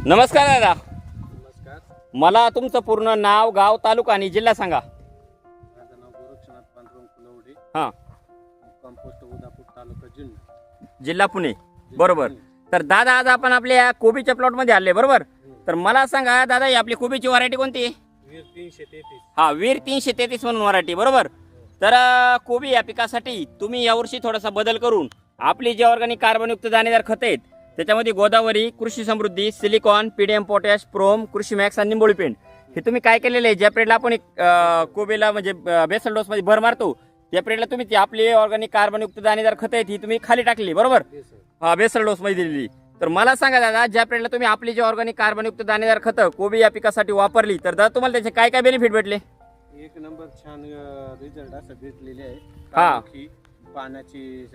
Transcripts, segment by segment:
नमस्कार दादा. नमस्कार. मला तुमचं पूर्ण नाव, गाव, तालुका आणि जिल्हा सांगा. माझं नाव गोरक्षनाथ पांडुरंग फुलवडे. हां. कंपोस्ट उदापूर तालुका जिल्हा. जिल्हा पुणे. बरोबर. तर दादा आज आपण आपल्या कोबीच्या प्लॉटमध्ये आले बरोबर. तर मला सांगा दादा, ही आपली कोबीची व्हरायटी कोणती आहे? वीर 333. हा, वीर 333 म्हणून व्हरायटी बरोबर. तर कोबी या पिकासाठी तुम्ही यावर्षी थोडासा बदल करून आपली जे ऑर्गॅनिक कार्बनयुक्त दाणेदार खतं आहेत त्याच्यामध्ये गोदावरी, कृषी समृद्धी, सिलिकॉन, पीडीएम पोटॅश, प्रोम, कृषी मॅक्स आणि निंबोळी पेंट हे तुम्ही काय केलेलं आहे, ज्या पिरियडला आपण कोबीला म्हणजे बेसल डोसमध्ये भर मारतो त्या पिरियडला तुम्ही ती आपली ऑर्गॅनिक कार्बनयुक्त दाणेदार खतं आहेत ही तुम्ही खाली टाकली बरोबर. हा, बेसल डोसमध्ये दिलेली. तर मला सांगा दादा, ज्या पिरियडला तुम्ही आपली जे ऑर्गॅनिक कार्बनयुक्त दाणेदार खतं कोबी या पिकासाठी वापरली तर दादा तुम्हाला त्याचे काय काय बेनिफिट भेटले? एक नंबर छान रिझल्ट असं भेटलेले आहे. हा. काळोखी, पानाची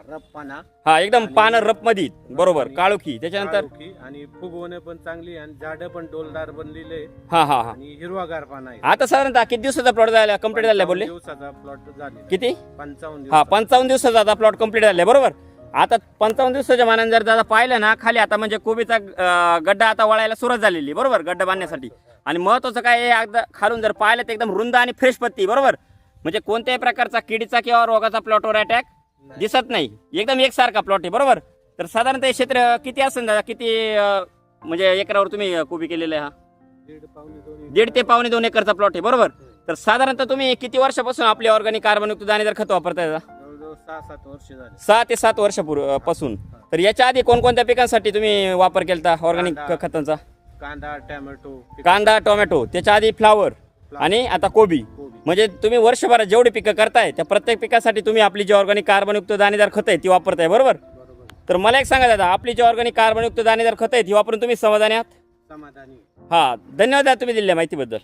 रपपाना. हा, एकदम पानं रप मध्ये बरोबर, काळोखी, त्याच्यानंतर काळोखी आणि फुगवणे पण चांगली आणि झाडं पण डोलदार बनलेले हा हा हा. आणि हिरवागार पाना आहे. आता साधारणतः किती दिवसाचा प्लॉट झाला, कम्प्लीट झाला बोलले? 55 दिवसाचा प्लॉट झाले. किती? 55 हा, दिवस. 55 दिवसाचा आता प्लॉट कम्प्लीट झालाय बरोबर. आता 55 दिवसाच्या मानाने जर दादा पाहिलं ना खाली, आता म्हणजे कोबीचा गड्डा आता वळायला सुरुवात झालेली बरोबर, गड्डा बांधण्यासाठी. आणि महत्वाचं काय आहे, एकदा खालून जर पाहिलं तर एकदम रुंद आणि फ्रेश पत्ती बरोबर. म्हणजे कोणत्याही प्रकारचा किडीचा किंवा रोगाचा प्लॉटवर अटॅक दिसत नाही, एकदम एकसारखा प्लॉट आहे बरोबर. तर साधारणतः हे क्षेत्र किती असेल दादा, किती म्हणजे एकरावर तुम्ही कोबी केलेलं आहे? हा, 1.5 ते 1.2 एकरचा प्लॉट आहे बरोबर. तर साधारणतः तुम्ही किती वर्षापासून आपले ऑर्गॅनिक कार्बनयुक्त दाणेदार खत वापरताय दादा? जवळजवळ 6-7 वर्ष झाले. 6 ते 7 वर्षापासून. तर याच्या आधी कोणकोणत्या पिकांसाठी तुम्ही वापर केला ऑर्गॅनिक खतांचा? कांदा, टोमॅटो. कांदा, टोमॅटो, त्याच्या आधी फ्लावर आणि आता कोबी. म्हणजे तुम्ही वर्षभरात जेवढी पिकं करताय त्या प्रत्येक पिकासाठी तुम्ही आपली जी ऑर्गॅनिक कार्बनयुक्त दाणेदार खत आहे ती वापरताय बरोबर. तर मला एक सांगा दादा, आपली जी ऑर्गॅनिक कार्बनयुक्त दाणेदार खत आहे ती वापरून तुम्ही समाधानी आहात? समाधानी. हा, धन्यवाद दादा तुम्ही दिलेल्या माहितीबद्दल.